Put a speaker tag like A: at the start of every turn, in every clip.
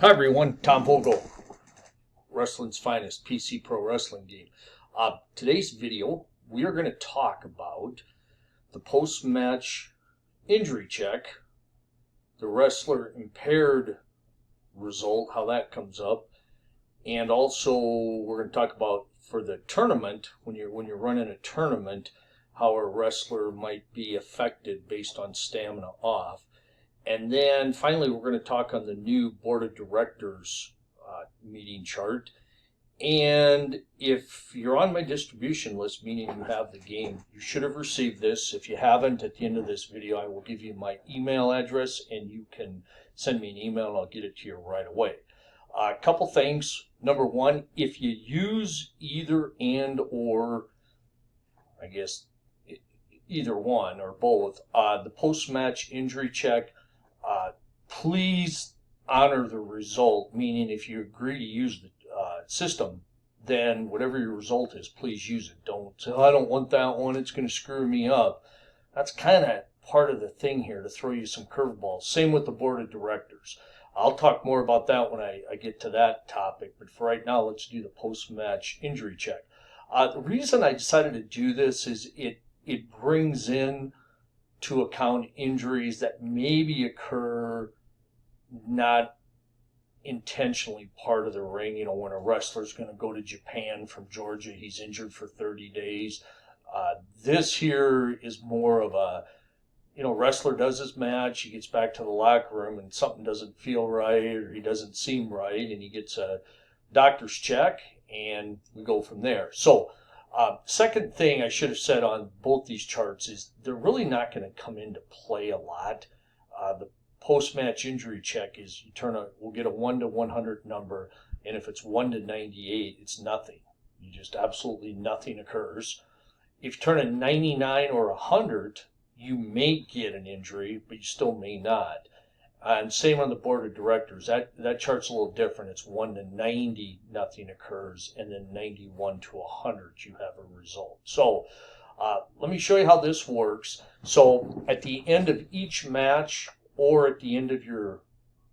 A: Hi everyone, Tom Vogel, wrestling's finest PC pro wrestling game. Today's video, we are going to talk about the post-match injury check, the wrestler impaired result, how that comes up, and also we're going to talk about for the tournament, when you're running a tournament, how a wrestler might be affected based on stamina off. And then finally, we're going to talk on the new board of directors meeting chart. And if you're on my distribution list, meaning you have the game, you should have received this. If you haven't, at the end of this video, I will give you my email address and you can send me an email and I'll get it to you right away. A couple things. Number one, if you use either and or, I guess, either one or both, the post-match injury check, please honor the result, meaning if you agree to use the system, then whatever your result is, please use it. Don't say, oh, I don't want that one, it's going to screw me up. That's kind of part of the thing here, to throw you some curveballs. Same with the board of directors. I'll talk more about that when I get to that topic, but for right now, let's do the post-match injury check. The reason I decided to do this is it brings in to account injuries that maybe occur not intentionally part of the ring. You know, when a wrestler's going to go to Japan from Georgia, he's injured for 30 days. This here is more of a, wrestler does his match, he gets back to the locker room and something doesn't feel right or he doesn't seem right and he gets a doctor's check and we go from there. So, second thing I should have said on both these charts is they're really not going to come into play a lot. The post-match injury check is we'll get a 1 to 100 number, and if it's 1 to 98, it's nothing. You just absolutely nothing occurs. If you turn a 99 or 100, you may get an injury, but you still may not. And same on the board of directors. That chart's a little different. It's 1 to 90, nothing occurs, and then 91 to 100, you have a result. So let me show you how this works. So at the end of each match, or at the end of your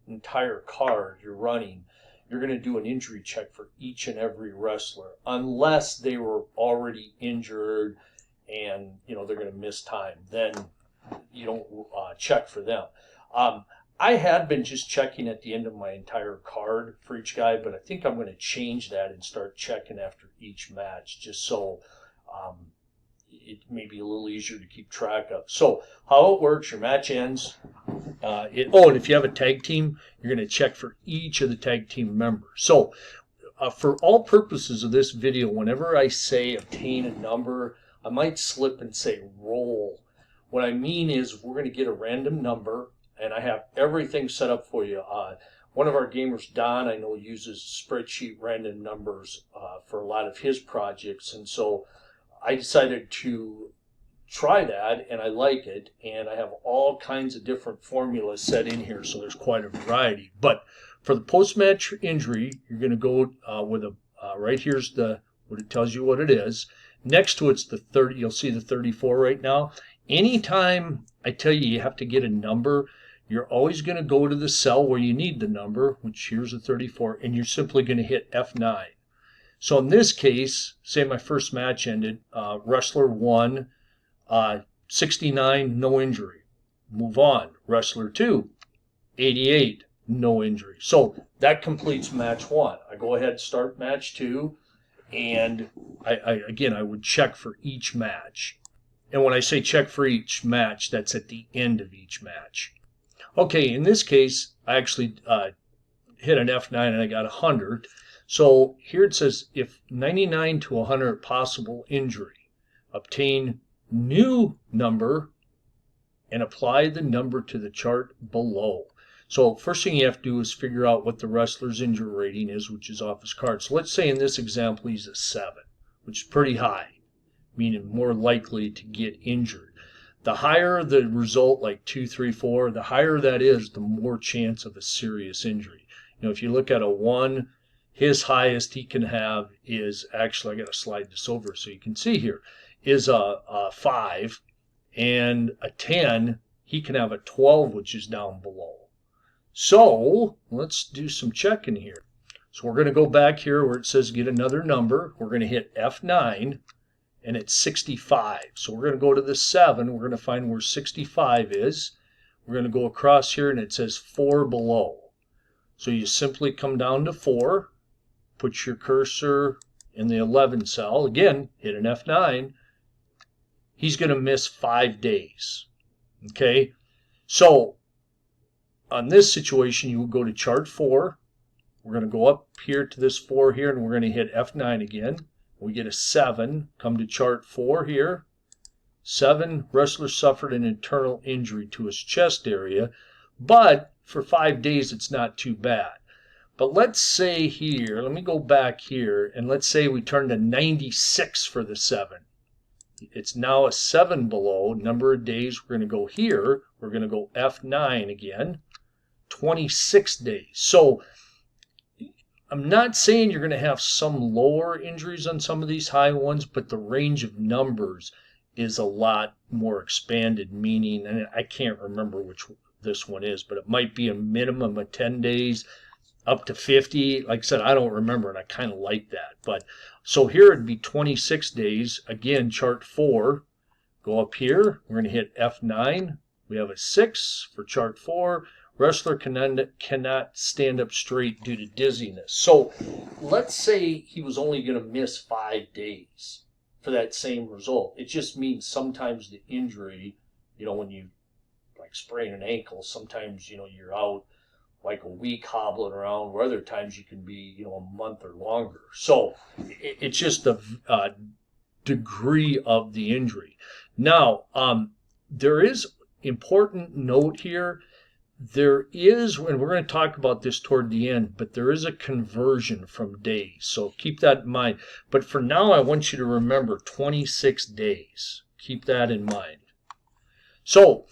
A: entire card you're running, you're going to do an injury check for each and every wrestler, unless they were already injured and they're going to miss time. Then you don't check for them. I had been just checking at the end of my entire card for each guy, but I think I'm going to change that and start checking after each match, just so it may be a little easier to keep track of. So how it works, your match ends. And if you have a tag team, you're going to check for each of the tag team members. So for all purposes of this video, whenever I say obtain a number, I might slip and say roll. What I mean is we're going to get a random number, and I have everything set up for you. One of our gamers, Don, I know uses spreadsheet random numbers for a lot of his projects, and so I decided to try that, and I like it, and I have all kinds of different formulas set in here, so there's quite a variety. But for the post-match injury, you're going to go with right here's what it tells you what it is. Next to it's the 30, you'll see the 34 right now. Anytime I tell you have to get a number, you're always going to go to the cell where you need the number, which here's a 34, and you're simply going to hit F9. So in this case, say my first match ended, wrestler 1, 69, no injury. Move on. Wrestler 2, 88, no injury. So that completes match 1. I go ahead and start match 2, and I would check for each match. And when I say check for each match, that's at the end of each match. Okay, in this case, I actually hit an F9 and I got 100. So here it says, if 99 to 100 possible injury, obtain new number and apply the number to the chart below. So first thing you have to do is figure out what the wrestler's injury rating is, which is off his card. So let's say in this example he's a 7, which is pretty high, meaning more likely to get injured. The higher the result, like 2, 3, 4, the higher that is, the more chance of a serious injury. If you look at a 1, his highest he can have is, actually, I got to slide this over so you can see here, is a 5, and a 10, he can have a 12, which is down below. So let's do some checking here. So we're going to go back here where it says get another number. We're going to hit F9 and it's 65. So we're going to go to the 7. We're going to find where 65 is. We're going to go across here and it says 4 below. So you simply come down to 4, put your cursor in the 11 cell. Again, hit an F9. He's going to miss 5 days. Okay, so on this situation, you would go to chart 4. We're going to go up here to this 4 here, and we're going to hit F9 again. We get a 7. Come to chart 4 here. 7, wrestler suffered an internal injury to his chest area, but for 5 days, it's not too bad. But let's say here, let me go back here, and let's say we turn to 96 for the 7. It's now a 7 below. Number of days, we're going to go here. We're going to go F9 again. 26 days. So I'm not saying you're going to have some lower injuries on some of these high ones, but the range of numbers is a lot more expanded, meaning, and I can't remember which this one is, but it might be a minimum of 10 days up to 50. Like I said, I don't remember, and I kind of like that. But so here it'd be 26 days. Again, chart 4. Go up here. We're going to hit F9. We have a 6 for chart 4. Wrestler cannot stand up straight due to dizziness. So let's say he was only going to miss 5 days for that same result. It just means sometimes the injury, when you like sprain an ankle, sometimes, you're out like a week hobbling around, where other times you can be, a month or longer. So it's just the degree of the injury. Now, there is important note here. There is, and we're going to talk about this toward the end, but there is a conversion from days. So keep that in mind. But for now, I want you to remember 26 days. Keep that in mind. So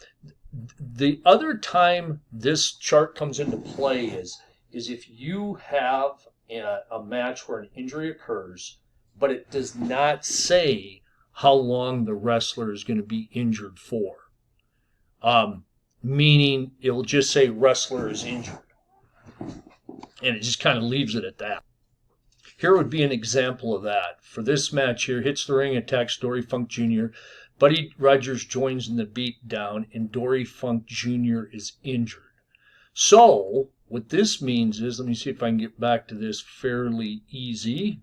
A: the other time this chart comes into play is if you have a match where an injury occurs, but it does not say how long the wrestler is going to be injured for. Meaning it will just say wrestler is injured. And it just kind of leaves it at that. Here would be an example of that. For this match here, hits the ring, attacks Dory Funk Jr. Buddy Rogers joins in the beatdown, and Dory Funk Jr. is injured. So what this means is, let me see if I can get back to this fairly easy.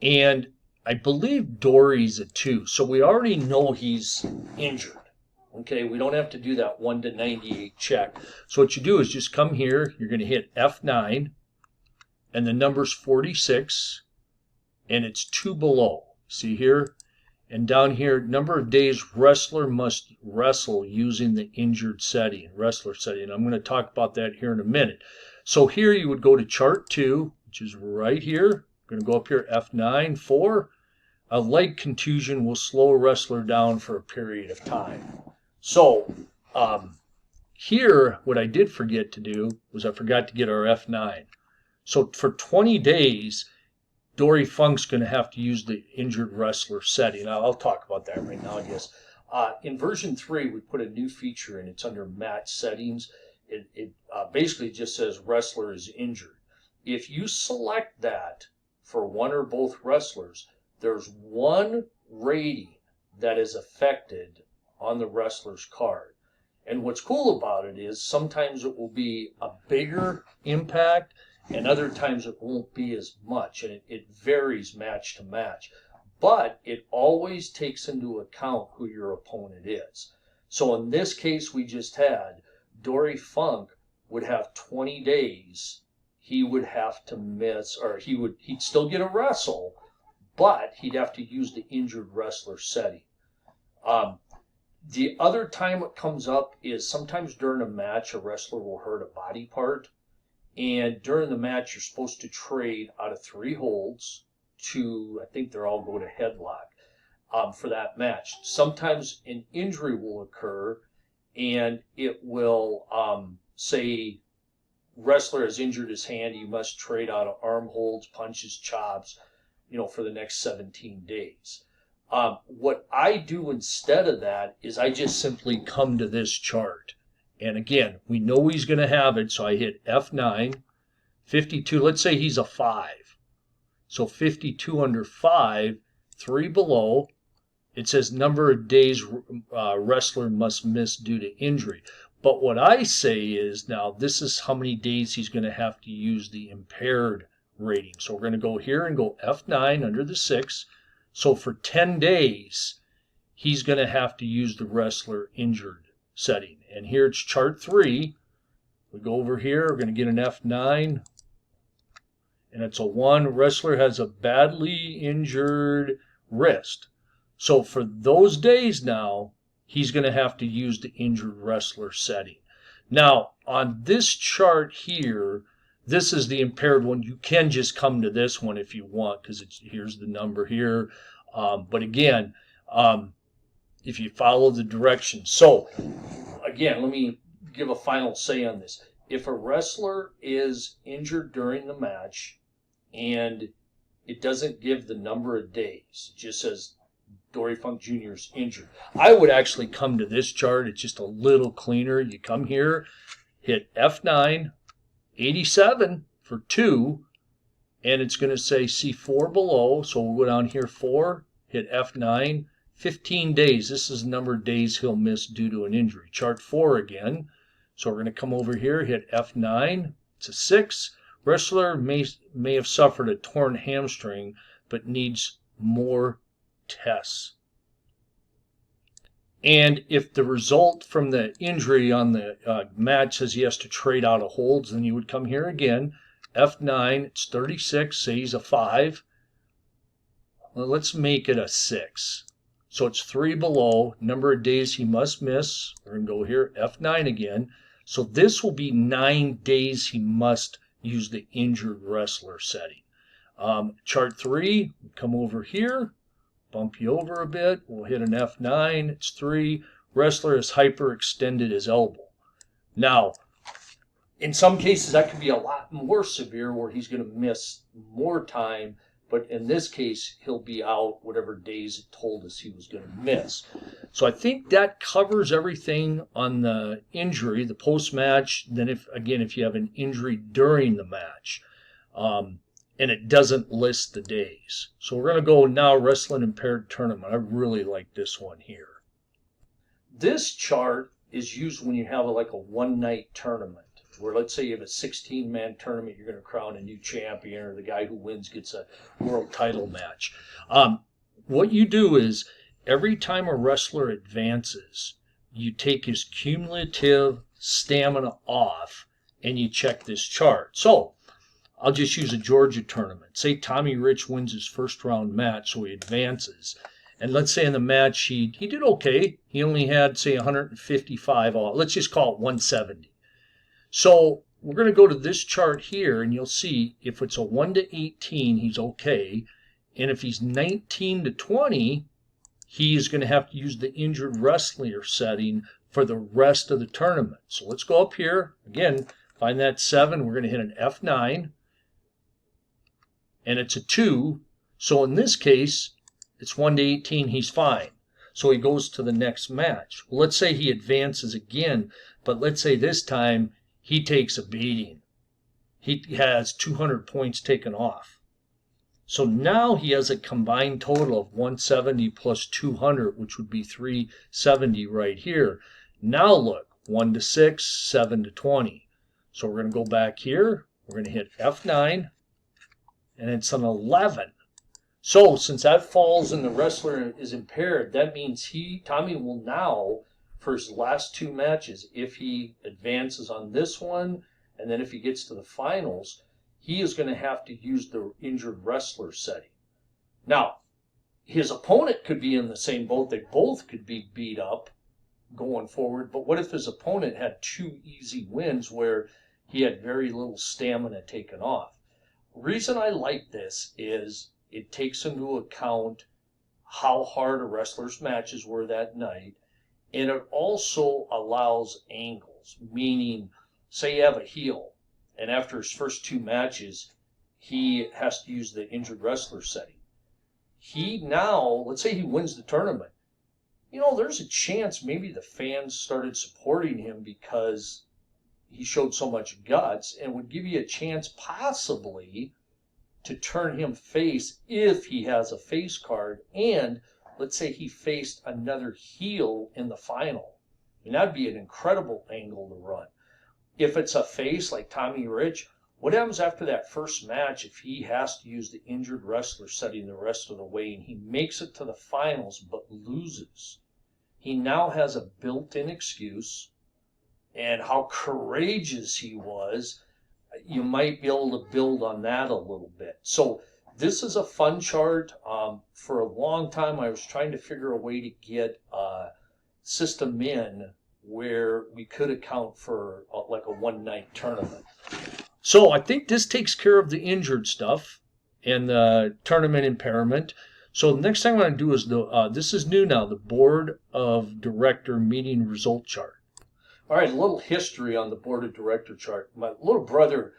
A: And I believe Dory's a 2. So we already know he's injured. Okay, we don't have to do that 1 to 98 check. So what you do is just come here, you're going to hit F9, and the number's 46, and it's 2 below. See here? And down here, number of days wrestler must wrestle using the injured setting, wrestler setting. I'm going to talk about that here in a minute. So here you would go to chart 2, which is right here. I'm going to go up here, F9, 4. A leg contusion will slow a wrestler down for a period of time. So here, what I did forget to do was I forgot to get our F9. So for 20 days, Dory Funk's going to have to use the injured wrestler setting. I'll talk about that right now, I guess. In version 3, we put a new feature in. It's under match settings. It basically just says wrestler is injured. If you select that for one or both wrestlers, there's one rating that is affected on the wrestler's card. And what's cool about it is sometimes it will be a bigger impact and other times it won't be as much. And it varies match to match. But it always takes into account who your opponent is. So in this case we just had, Dory Funk would have 20 days. He would have to miss, or he'd still get a wrestle, but he'd have to use the injured wrestler setting. The other time it comes up is sometimes during a match, a wrestler will hurt a body part. And during the match, you're supposed to trade out of 3 holds to, I think they're all go to headlock for that match. Sometimes an injury will occur and it will say wrestler has injured his hand. You must trade out of arm holds, punches, chops, for the next 17 days. What I do instead of that is I just simply come to this chart And again, we know he's going to have it, so I hit F9, 52. Let's say he's a 5. So 52 under 5, 3 below. It says number of days wrestler must miss due to injury. But what I say is, now this is how many days he's going to have to use the impaired rating. So we're going to go here and go F9 under the 6. So for 10 days, he's going to have to use the wrestler injured setting. And here it's chart 3. We go over here, we're going to get an F9. And it's a 1. Wrestler has a badly injured wrist. So for those days now, he's going to have to use the injured wrestler setting. Now, on this chart here, this is the impaired one. You can just come to this one if you want, because here's the number here. But again, if you follow the directions. So, again, let me give a final say on this. If a wrestler is injured during the match and it doesn't give the number of days, it just says Dory Funk Jr. is injured, I would actually come to this chart. It's just a little cleaner. You come here, hit F9, 87 for 2, and it's going to say C4 below. So we'll go down here 4, hit F9, 15 days. This is the number of days he'll miss due to an injury. Chart 4 again. So we're going to come over here, hit F9. It's a 6. Wrestler may have suffered a torn hamstring, but needs more tests. And if the result from the injury on the match says he has to trade out of holds, then you would come here again, F9, it's 36, say he's a 5. Well, let's make it a 6. So it's 3 below, number of days he must miss. We're going to go here, F9 again. So this will be 9 days he must use the injured wrestler setting. Chart 3, come over here, bump you over a bit. We'll hit an F9, it's 3. Wrestler has hyperextended his elbow. Now, in some cases that could be a lot more severe where he's going to miss more time. But in this case, he'll be out whatever days it told us he was going to miss. So I think that covers everything on the injury, the post-match. Then if you have an injury during the match, and it doesn't list the days. So we're going to go now wrestling impaired tournament. I really like this one here. This chart is used when you have like a one-night tournament, where let's say you have a 16-man tournament, you're going to crown a new champion, or the guy who wins gets a world title match. What you do is every time a wrestler advances, you take his cumulative stamina off and you check this chart. So I'll just use a Georgia tournament. Say Tommy Rich wins his first round match, so he advances. And let's say in the match he did okay. He only had, say, 155 off. Let's just call it 170. So we're going to go to this chart here, and you'll see if it's a 1 to 18, he's okay. And if he's 19 to 20, he is going to have to use the injured wrestler setting for the rest of the tournament. So let's go up here. Again, find that 7. We're going to hit an F9. And it's a 2. So in this case, it's 1 to 18, he's fine. So he goes to the next match. Well, let's say he advances again, but let's say this time he takes a beating. He has 200 points taken off. So now he has a combined total of 170 plus 200, which would be 370 right here. Now look, 1 to 6, 7 to 20. So we're going to go back here. We're going to hit F9, and it's an 11. So since that falls and the wrestler is impaired, that means Tommy will now, for his last 2 matches, if he advances on this one, and then if he gets to the finals, he is going to have to use the injured wrestler setting. Now, his opponent could be in the same boat. They both could be beat up going forward. But what if his opponent had 2 easy wins where he had very little stamina taken off? The reason I like this is it takes into account how hard a wrestler's matches were that night. And it also allows angles, meaning, say you have a heel, and after his first 2 matches, he has to use the injured wrestler setting. Let's say he wins the tournament. there's a chance maybe the fans started supporting him because he showed so much guts, and would give you a chance possibly to turn him face if he has a face card, and let's say he faced another heel in the final. And that'd be an incredible angle to run. If it's a face like Tommy Rich, what happens after that first match if he has to use the injured wrestler setting the rest of the way and he makes it to the finals but loses? He now has a built-in excuse, and how courageous he was, you might be able to build on that a little bit. So this is a fun chart. For a long time, I was trying to figure a way to get a system in where we could account for like a one-night tournament. So I think this takes care of the injured stuff and the tournament impairment. So the next thing I'm going to do is this is new now, the Board of Director meeting result chart. All right, a little history on the Board of Director chart. My little brother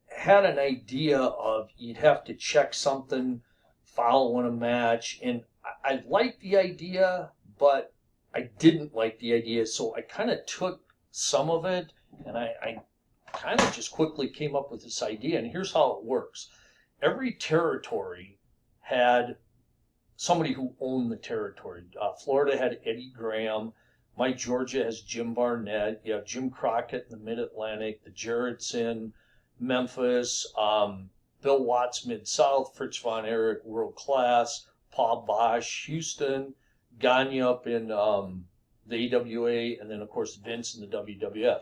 A: had an idea of you'd have to check something following a match, and I liked the idea, but I didn't like the idea, so I kind of took some of it, and I kind of just quickly came up with this idea, and here's how it works. Every territory had somebody who owned the territory. Florida had Eddie Graham. My Georgia has Jim Barnett. You have Jim Crockett in the Mid-Atlantic. The Jarrett's in Memphis. Bill Watts, Mid-South. Fritz von Erich, World Class. Paul Bosch, Houston. Gagne up in the AWA. And then, of course, Vince in the WWF.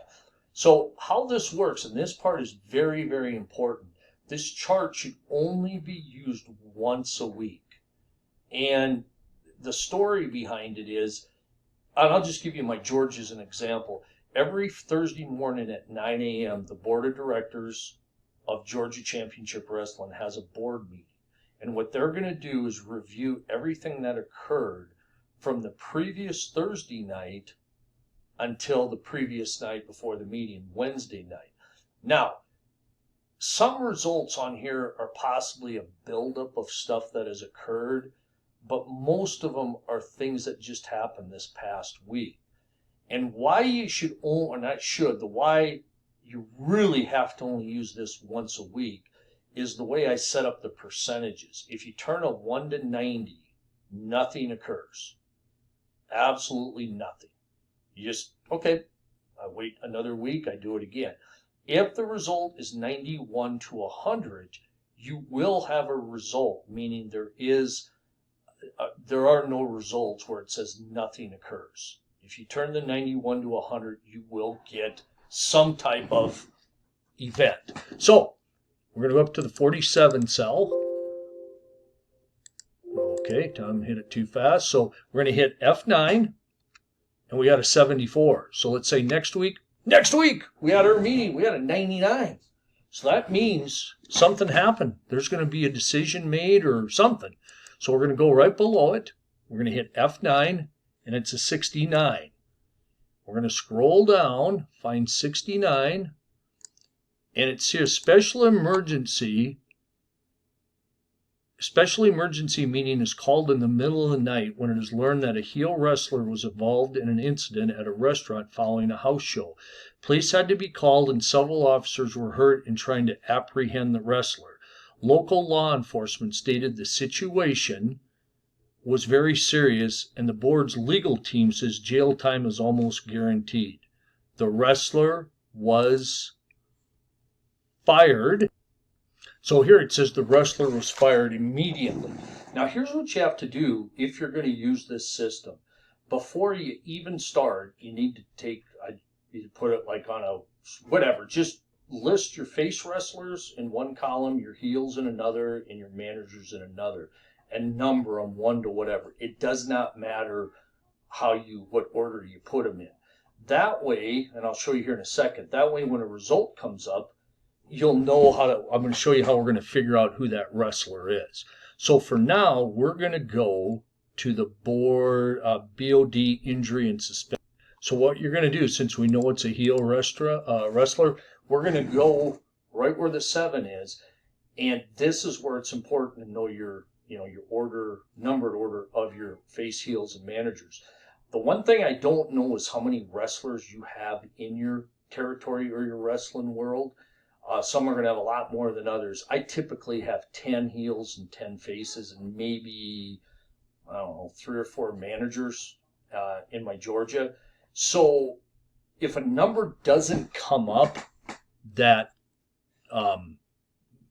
A: So how this works, and this part is very, very important. This chart should only be used once a week. And the story behind it is, and I'll just give you my George as an example. Every Thursday morning at 9 a.m., the Board of Directors of Georgia Championship Wrestling has a board meeting. And what they're going to do is review everything that occurred from the previous Thursday night until the previous night before the meeting, Wednesday night. Now, some results on here are possibly a buildup of stuff that has occurred, but most of them are things that just happened this past week. And why you should only, or not should, the why you really have to only use this once a week is the way I set up the percentages. If you turn a 1 to 90, nothing occurs. Absolutely nothing. You just, okay, I wait another week, I do it again. If the result is 91 to 100, you will have a result, meaning there are no results where it says nothing occurs. If you turn the 91 to 100, you will get some type of event. So we're going to go up to the 47 cell. Okay, Tom hit it too fast. So we're going to hit F9, and we got a 74. So let's say next week we had our meeting, we had a 99. So that means something happened. There's going to be a decision made or something. So we're going to go right below it. We're going to hit F9, and it's a 69. We're going to scroll down, find 69, and it says special emergency. Special emergency meeting is called in the middle of the night when it is learned that a heel wrestler was involved in an incident at a restaurant following a house show. Police had to be called, and several officers were hurt in trying to apprehend the wrestler. Local law enforcement stated the situation was very serious, and the board's legal team says jail time is almost guaranteed. The wrestler was fired. So here it says the wrestler was fired immediately. Now here's what you have to do if you're going to use this system. Before you even start, you need to take, you put it like on a, whatever, just list your face wrestlers in one column, your heels in another, and your managers in another, and number them 1 to whatever. It does not matter what order you put them in. That way, and I'll show you here in a second, that way when a result comes up, you'll know I'm going to show you how we're going to figure out who that wrestler is. So for now, we're going to go to the board, BOD injury and suspension. So what you're going to do, since we know it's a heel wrestler, we're going to go right where the 7 is, and this is where it's important to know your order, numbered order of your face, heels, and managers. The one thing I don't know is how many wrestlers you have in your territory or your wrestling world. Some are going to have a lot more than others. I typically have 10 heels and 10 faces and maybe, I don't know, 3 or 4 managers in my Georgia. So if a number doesn't come up that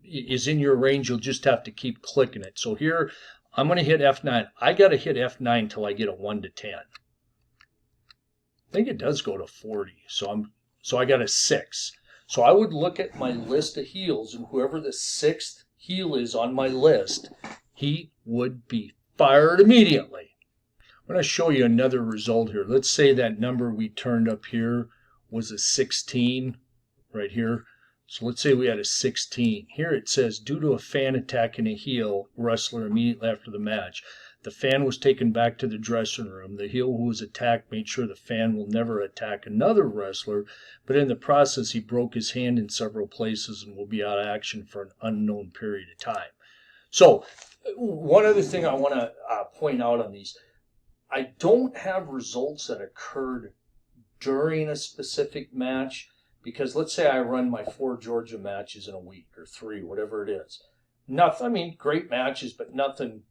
A: is in your range, you'll just have to keep clicking it. So here, I'm going to hit F9. I got to hit F9 till I get a 1 to 10. I think it does go to 40. So I got a 6. So I would look at my list of heels, and whoever the 6th heel is on my list, he would be fired immediately. I'm going to show you another result here. Let's say that number we turned up here was a 16 right here. So let's say we had a 16. Here it says, due to a fan attacking a heel wrestler immediately after the match, the fan was taken back to the dressing room. The heel who was attacked made sure the fan will never attack another wrestler, but in the process he broke his hand in several places and will be out of action for an unknown period of time. So one other thing I want to point out on these, I don't have results that occurred during a specific match, because let's say I run my 4 Georgia matches in a week or 3, whatever it is. Nothing, I mean, great matches, but nothing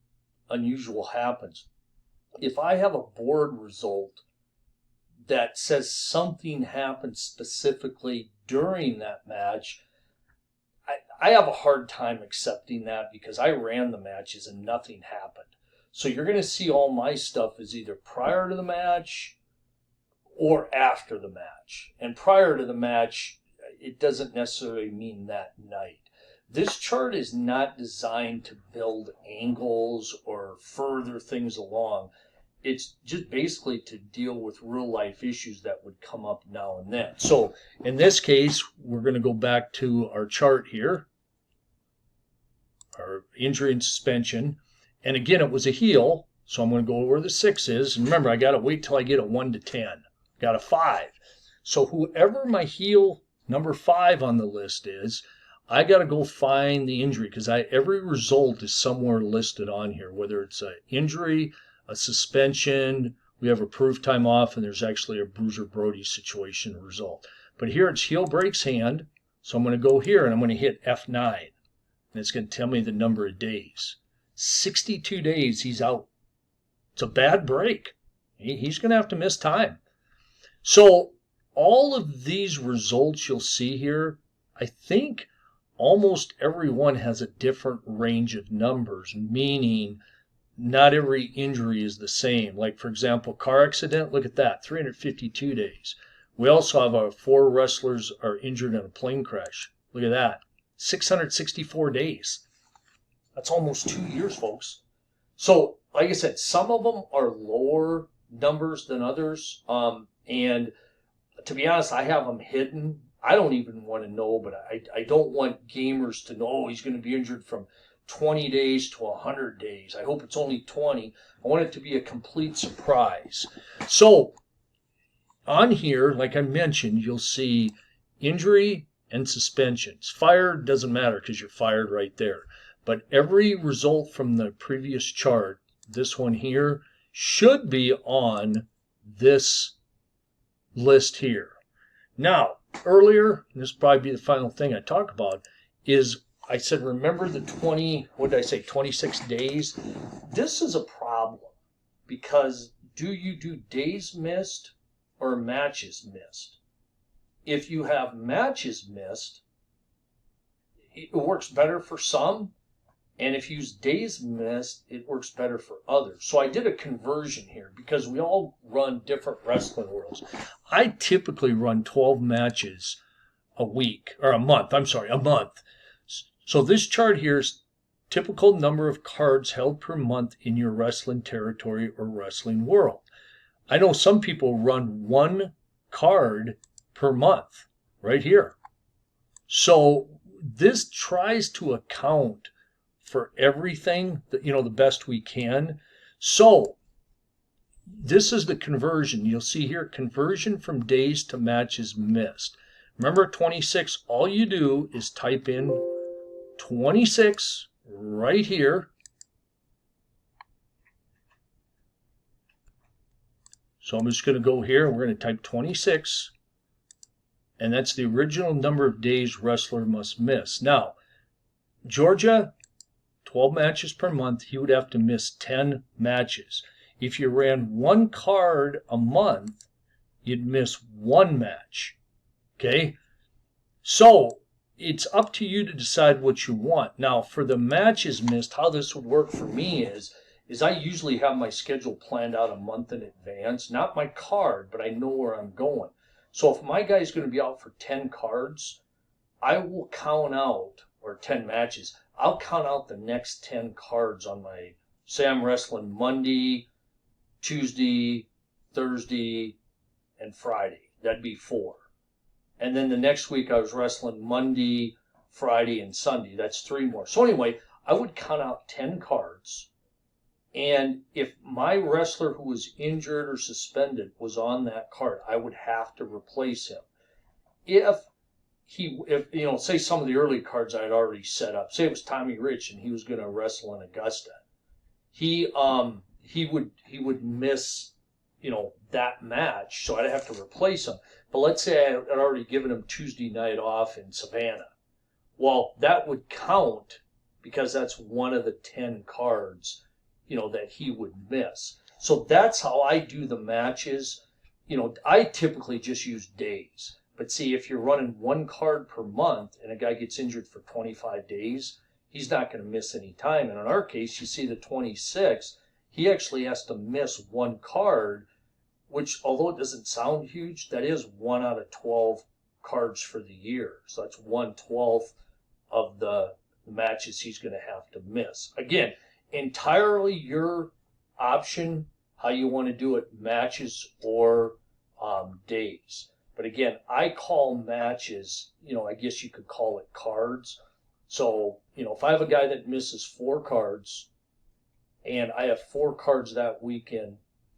A: unusual happens. If I have a board result that says something happened specifically during that match, I have a hard time accepting that because I ran the matches and nothing happened. So you're going to see all my stuff is either prior to the match or after the match. And prior to the match, it doesn't necessarily mean that night. This chart is not designed to build angles or further things along. It's just basically to deal with real life issues that would come up now and then. So in this case, we're going to go back to our chart here, our injury and suspension. And again, it was a heel, so I'm going to go where the 6 is. And remember, I got to wait till I get a 1 to 10. Got a 5. So whoever my heel number 5 on the list is, I got to go find the injury, because every result is somewhere listed on here, whether it's an injury, a suspension, we have approved time off, and there's actually a Bruiser Brody situation result. But here it's heel breaks hand, so I'm going to go here and I'm going to hit F9, and it's going to tell me the number of days. 62 days he's out. It's a bad break. He's going to have to miss time. So all of these results you'll see here, I think almost every one has a different range of numbers, meaning not every injury is the same. Like, for example, car accident, look at that, 352 days. We also have our 4 wrestlers are injured in a plane crash. Look at that, 664 days. That's almost 2 years, folks. So, like I said, some of them are lower numbers than others. And to be honest, I have them hidden. I don't even want to know, but I don't want gamers to know, oh, he's going to be injured from 20 days to 100 days. I hope it's only 20. I want it to be a complete surprise. So on here, like I mentioned, you'll see injury and suspensions. Fired doesn't matter because you're fired right there. But every result from the previous chart, this one here, should be on this list here. Now, earlier, and this will probably be the final thing I talk about, is I said, remember the 26 days? This is a problem because do you do days missed or matches missed? If you have matches missed, it works better for some. And if you use days missed, it works better for others. So I did a conversion here because we all run different wrestling worlds. I typically run 12 matches a month. So this chart here is typical number of cards held per month in your wrestling territory or wrestling world. I know some people run 1 card per month right here. So this tries to account for everything, the best we can. So this is the conversion. You'll see here, conversion from days to matches missed. Remember 26, all you do is type in 26 right here. So I'm just going to go here. We're going to type 26. And that's the original number of days wrestler must miss. Now, Georgia, 12 matches per month. He would have to miss 10 matches. If you ran one card a month, you'd miss one match. Okay? So it's up to you to decide what you want. Now, for the matches missed, how this would work for me is I usually have my schedule planned out a month in advance. Not my card, but I know where I'm going. So if my guy's going to be out for 10 cards, I will count out, or 10 matches, I'll count out the next 10 cards on my, say I'm wrestling Monday, Tuesday, Thursday, and Friday. That'd be 4. And then the next week I was wrestling Monday, Friday, and Sunday. That's 3 more. So anyway, I would count out 10 cards. And if my wrestler who was injured or suspended was on that card, I would have to replace him. If say some of the early cards I had already set up, say it was Tommy Rich and he was going to wrestle in Augusta, he would miss, that match, so I'd have to replace him. But let's say I had already given him Tuesday night off in Savannah. Well, that would count because that's one of the 10 cards, that he would miss. So that's how I do the matches. I typically just use days. But see, if you're running one card per month and a guy gets injured for 25 days, he's not going to miss any time. And in our case, you see the 26, he actually has to miss one card, which, although it doesn't sound huge, that is 1 out of 12 cards for the year. So that's 1/12 of the matches he's going to have to miss. Again, entirely your option how you want to do it, matches or days. But again, I call matches, I guess you could call it cards. So, if I have a guy that misses 4 cards and I have 4 cards that weekend,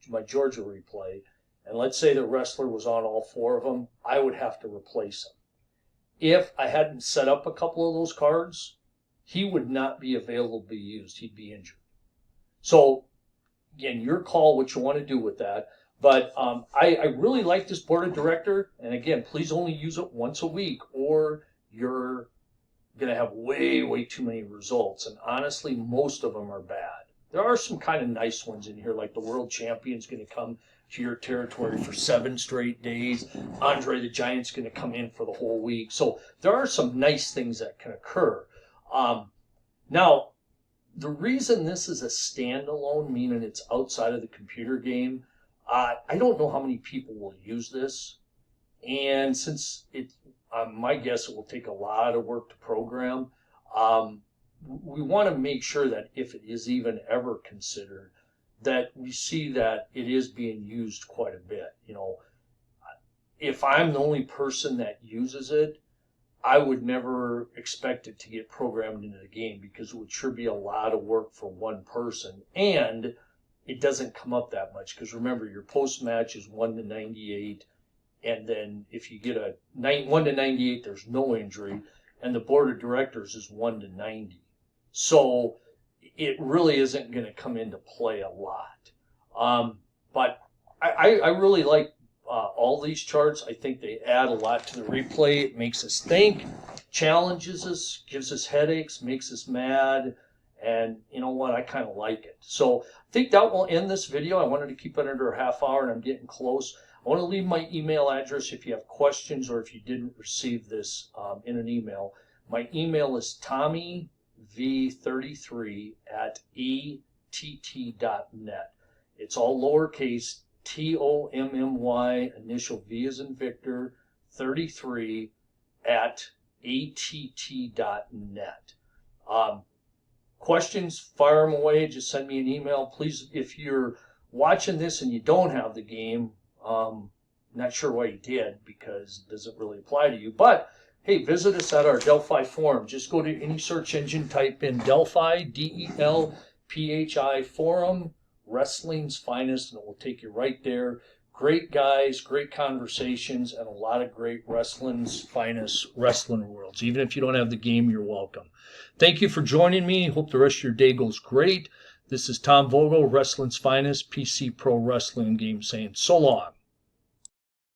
A: my Georgia replay, and let's say the wrestler was on all 4 of them, I would have to replace him. If I hadn't set up a couple of those cards, he would not be available to be used. He'd be injured. So, again, your call what you want to do with that. But I really like this board of director. And again, please only use it once a week or you're going to have way, way too many results. And honestly, most of them are bad. There are some kind of nice ones in here, like the world champion's going to come to your territory for 7 straight days. Andre the Giant's going to come in for the whole week. So there are some nice things that can occur. Now, the reason this is a standalone, meaning it's outside of the computer game, I don't know how many people will use this. And since my guess it will take a lot of work to program, we want to make sure that if it is even ever considered, that we see that it is being used quite a bit. If I'm the only person that uses it, I would never expect it to get programmed into the game because it would sure be a lot of work for one person. And it doesn't come up that much because remember, your post-match is 1 to 98. And then if you get a 1 to 98, there's no injury. And the board of directors is 1 to 90. So it really isn't going to come into play a lot. But I really like all these charts. I think they add a lot to the replay. It makes us think, challenges us, gives us headaches, makes us mad. And you know what? I kind of like it. So I think that will end this video. I wanted to keep it under a half hour and I'm getting close. I want to leave my email address if you have questions or if you didn't receive this in an email. My email is tommyv33@ett.net. It's all lowercase, TOMMY, initial V as in Victor, 33@att.net. Questions, fire them away. Just send me an email. Please, if you're watching this and you don't have the game, not sure why you did because it doesn't really apply to you. But, hey, visit us at our Delphi forum. Just go to any search engine, type in Delphi, DELPHI forum, Wrestling's Finest, and it will take you right there. Great guys, great conversations, and a lot of great Wrestling's Finest wrestling worlds. Even if you don't have the game, you're welcome. Thank you for joining me. Hope the rest of your day goes great. This is Tom Vogel, Wrestling's Finest, PC Pro Wrestling Game, saying so long.